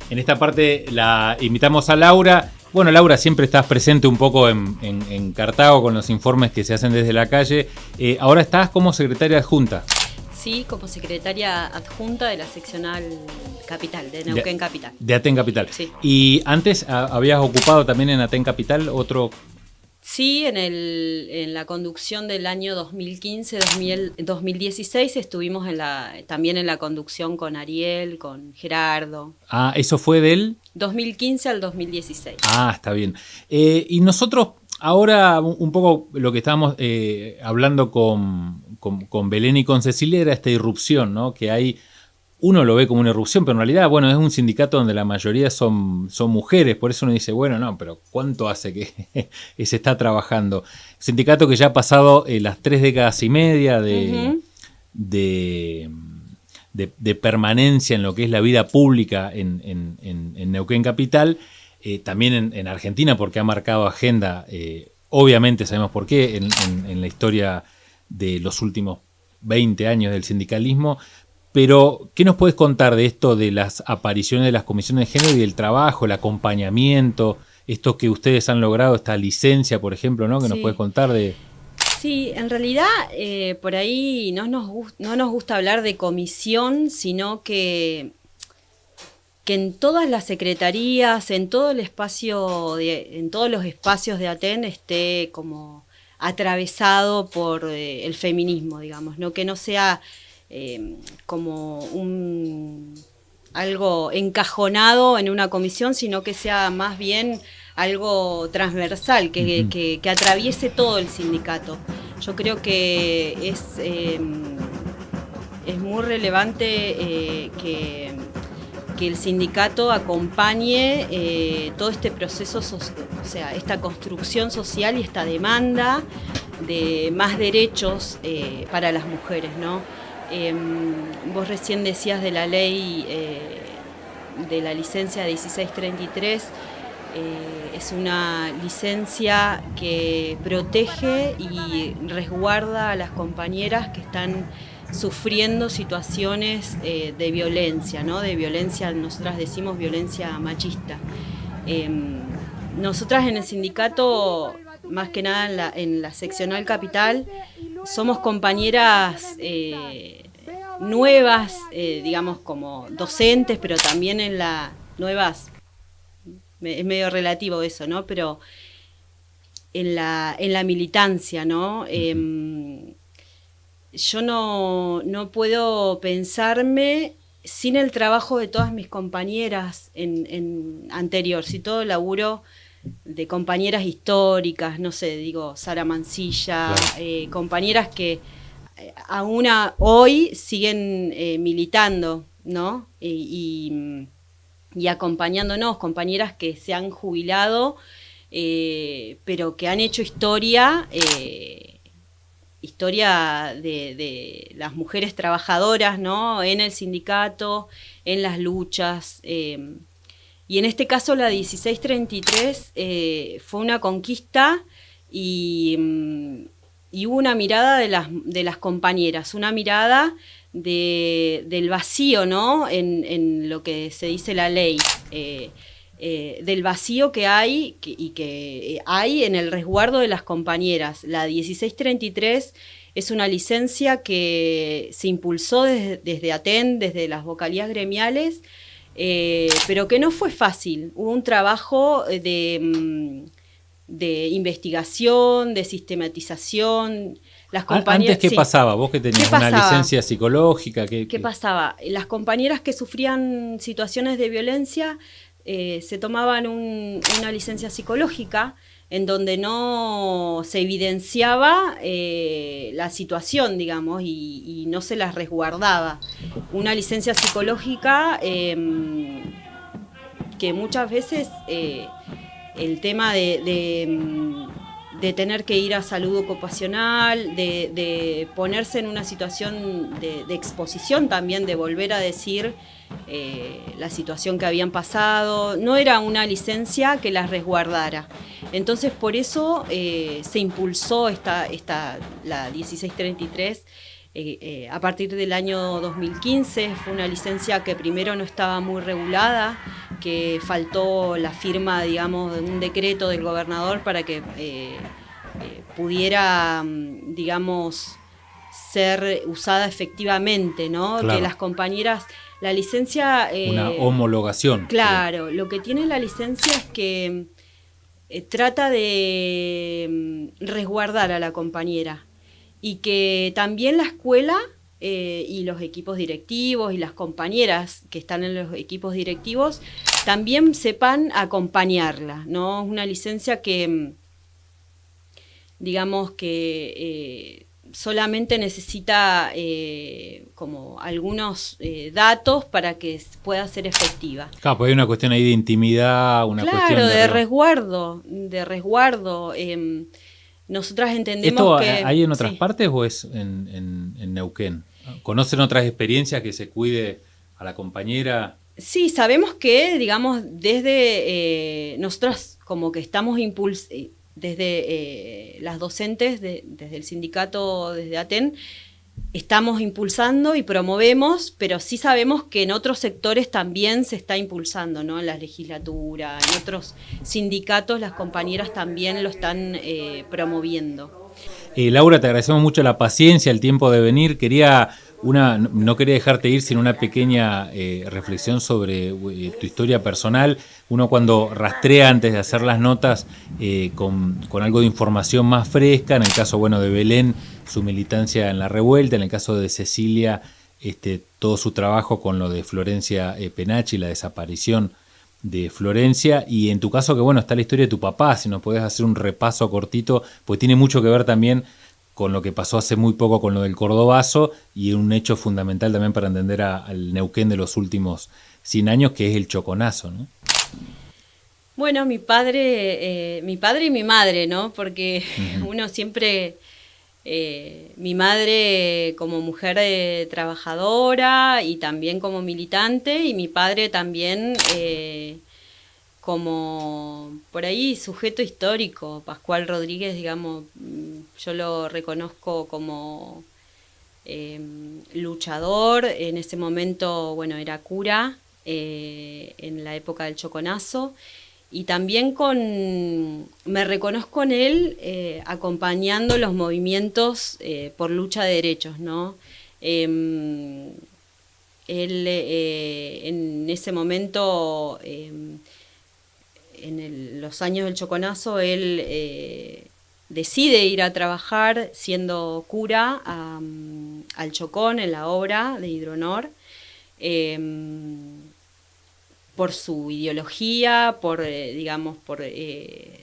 En esta parte la invitamos a Laura. Bueno, Laura, siempre estás presente un poco en Cartago con los informes que se hacen desde la calle. Ahora estás como secretaria adjunta. Sí, como secretaria adjunta de la seccional Capital, de Neuquén Capital. De Aten Capital. Sí. ¿Y antes habías ocupado también en Aten Capital otro...? Sí, en la conducción del año 2015-2016 estuvimos también en la conducción con Ariel, con Gerardo. Ah, ¿eso fue del...? 2015 al 2016. Ah, está bien. Y nosotros ahora un poco lo que estábamos hablando con Belén y con Cecilia era esta irrupción, ¿no? Que hay, uno lo ve como una irrupción, pero en realidad, bueno, es un sindicato donde la mayoría son mujeres, por eso uno dice, bueno, no, pero ¿cuánto hace que se está trabajando? Sindicato que ya ha pasado las 3 décadas y media de permanencia en lo que es la vida pública en Neuquén Capital, también en Argentina, porque ha marcado agenda, obviamente sabemos por qué, en la historia de los últimos 20 años del sindicalismo. Pero, ¿qué nos puedes contar de esto, de las apariciones de las comisiones de género y el trabajo, el acompañamiento, esto que ustedes han logrado, esta licencia, por ejemplo, ¿no? ¿Qué nos puedes contar de...? Sí, en realidad por ahí no nos gusta hablar de comisión, sino que en todas las secretarías, en todo el espacio, en todos los espacios de Aten esté como atravesado por el feminismo, digamos, ¿no? Que no sea como algo encajonado en una comisión, sino que sea más bien algo transversal, que atraviese todo el sindicato. Yo creo que es muy relevante que el sindicato acompañe todo este proceso, o sea, esta construcción social y esta demanda de más derechos para las mujeres, ¿no? Vos recién decías de la ley de la licencia 1633. Es una licencia que protege y resguarda a las compañeras que están sufriendo situaciones de violencia, ¿no? De violencia, nosotras decimos violencia machista. Nosotras en el sindicato, más que nada en la seccional Capital, somos compañeras nuevas, digamos como docentes, pero también en las nuevas, es medio relativo eso, ¿no? Pero en la militancia, ¿no? Yo no puedo pensarme sin el trabajo de todas mis compañeras en anterior, si todo laburo de compañeras históricas, no sé, digo, Sara Mancilla, claro. Compañeras que aún hoy siguen militando, ¿no? Y acompañándonos, compañeras que se han jubilado, pero que han hecho historia de las mujeres trabajadoras, ¿no? En el sindicato, en las luchas. Y en este caso la 1633 fue una conquista y hubo una mirada de las compañeras, una mirada del vacío, ¿no? En lo que se dice la ley, del vacío que hay y que hay en el resguardo de las compañeras. La 1633 es una licencia que se impulsó desde Aten, desde las vocalías gremiales, pero que no fue fácil. Hubo un trabajo de investigación, de sistematización. Las compañeras, ¿Antes qué pasaba? Vos que tenías una licencia psicológica. ¿Qué pasaba? Las compañeras que sufrían situaciones de violencia se tomaban una licencia psicológica en donde no se evidenciaba la situación, digamos, y no se las resguardaba. Una licencia psicológica que muchas veces el tema de tener que ir a salud ocupacional, de ponerse en una situación de exposición también, de volver a decir la situación que habían pasado, no era una licencia que las resguardara. Entonces por eso se impulsó la 1633 a partir del año 2015. Fue una licencia que primero no estaba muy regulada, que faltó la firma, digamos, de un decreto del gobernador para que pudiera, digamos, ser usada efectivamente, ¿no? Claro. Que las compañeras, la licencia... Una homologación. Claro, lo que tiene la licencia es que trata de resguardar a la compañera y que también la escuela y los equipos directivos y las compañeras que están en los equipos directivos también sepan acompañarla, ¿no? Es una licencia que, digamos que solamente necesita como algunos datos para que pueda ser efectiva. Claro, pues hay una cuestión ahí de intimidad, una cuestión de resguardo, nosotras entendemos ¿Esto que... hay en otras partes o es en Neuquén? ¿Conocen otras experiencias que se cuide a la compañera? Sí, sabemos que, digamos, desde nosotros como que estamos desde las docentes, desde el sindicato, desde ATEN, estamos impulsando y promovemos, pero sí sabemos que en otros sectores también se está impulsando, ¿no? En la legislatura, en otros sindicatos las compañeras también lo están promoviendo. Laura, te agradecemos mucho la paciencia, el tiempo de venir. No quería dejarte ir sin una pequeña reflexión sobre tu historia personal. Uno cuando rastrea antes de hacer las notas con algo de información más fresca, en el caso de Belén, su militancia en la revuelta, en el caso de Cecilia, todo su trabajo con lo de Florencia Penachi, la desaparición de Florencia, y en tu caso que está la historia de tu papá, si nos podés hacer un repaso cortito, pues tiene mucho que ver también con lo que pasó hace muy poco con lo del Cordobazo y un hecho fundamental también para entender al Neuquén de los últimos 100 años, que es el Choconazo, ¿no? Bueno, mi padre y mi madre, ¿no? Porque uno siempre... mi madre como mujer trabajadora y también como militante, y mi padre también como por ahí sujeto histórico. Pascual Rodríguez, digamos, yo lo reconozco como luchador. En ese momento, era cura en la época del Choconazo. Y también me reconozco en él acompañando los movimientos por lucha de derechos, ¿no? Él en ese momento, los años del Choconazo, él decide ir a trabajar siendo cura al Chocón en la obra de Hidronor. Por su ideología, por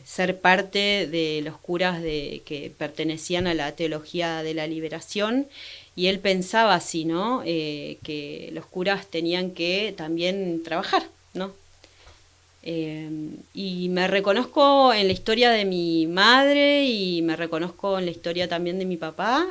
ser parte de los curas que pertenecían a la teología de la liberación, y él pensaba así, ¿no? Que los curas tenían que también trabajar, ¿no? Y me reconozco en la historia de mi madre y me reconozco en la historia también de mi papá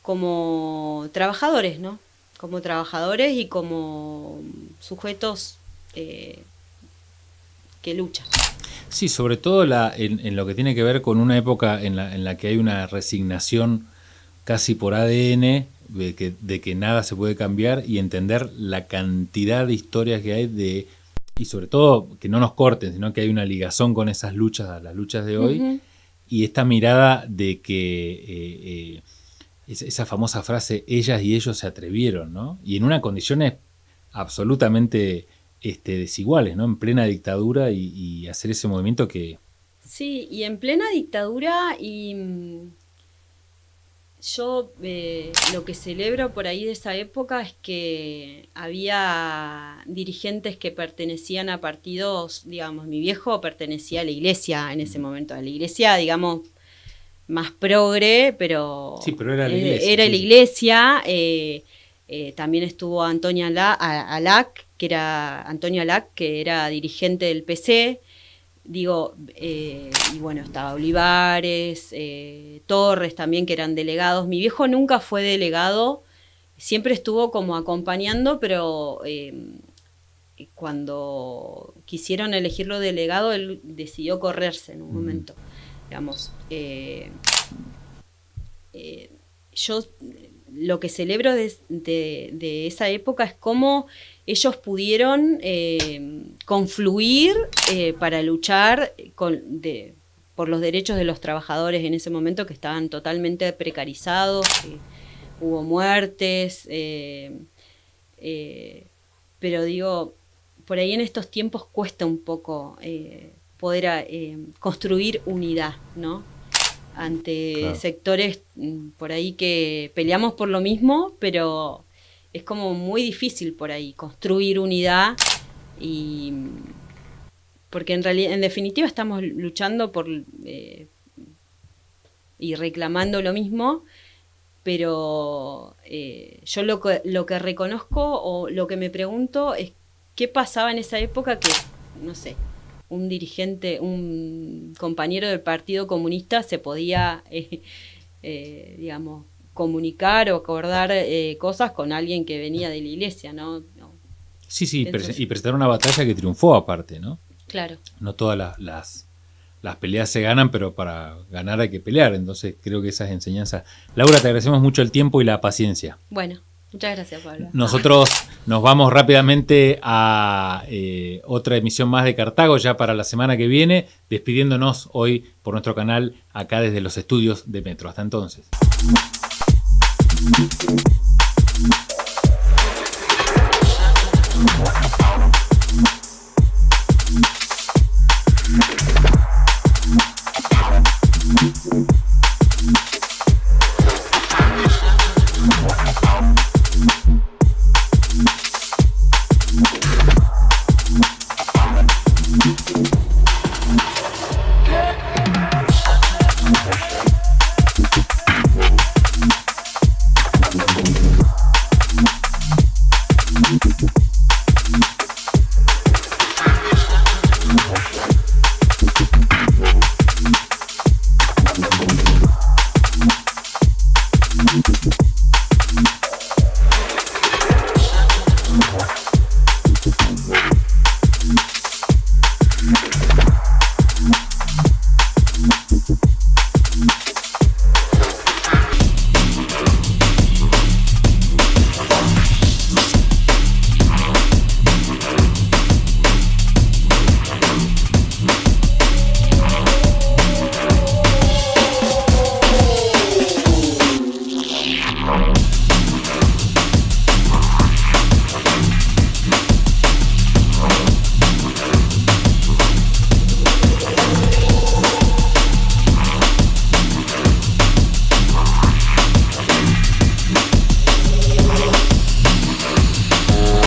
como trabajadores, ¿no? Como trabajadores y como sujetos que luchan. Sí, sobre todo en lo que tiene que ver con una época en la que hay una resignación casi por ADN de que nada se puede cambiar, y entender la cantidad de historias que hay y sobre todo que no nos corten, sino que hay una ligazón con esas luchas, a las luchas de hoy, y esta mirada de que... esa famosa frase, ellas y ellos se atrevieron, ¿no? Y en unas condiciones absolutamente desiguales, ¿no? En plena dictadura, y hacer ese movimiento que... Sí, y en plena dictadura, y yo lo que celebro por ahí de esa época es que había dirigentes que pertenecían a partidos, digamos, mi viejo pertenecía a la iglesia en ese momento, a la iglesia, digamos, más progre, pero... Sí, pero era la iglesia. Era la iglesia. También estuvo Antonio Alac, que era dirigente del PC. Digo, y estaba Olivares, Torres también, que eran delegados. Mi viejo nunca fue delegado, siempre estuvo como acompañando, pero cuando quisieron elegirlo delegado, él decidió correrse en un momento. Digamos, yo lo que celebro de esa época es cómo ellos pudieron confluir para luchar por los derechos de los trabajadores en ese momento, que estaban totalmente precarizados, hubo muertes, pero digo, por ahí en estos tiempos cuesta un poco poder construir unidad, ¿no? Ante sectores por ahí que peleamos por lo mismo, pero es como muy difícil por ahí construir unidad, y porque en realidad, en definitiva, estamos luchando por y reclamando lo mismo, pero yo lo que reconozco o lo que me pregunto es qué pasaba en esa época que, no sé, un dirigente, un compañero del Partido Comunista se podía, digamos, comunicar o acordar cosas con alguien que venía de la iglesia, ¿no? Sí, y presentar una batalla que triunfó aparte, ¿no? Claro. No todas las peleas se ganan, pero para ganar hay que pelear, entonces creo que esas enseñanzas. Laura, te agradecemos mucho el tiempo y la paciencia. Bueno, muchas gracias, Pablo. Nosotros nos vamos rápidamente a otra emisión más de Cartago ya para la semana que viene, despidiéndonos hoy por nuestro canal acá desde los estudios de Metro. Hasta entonces.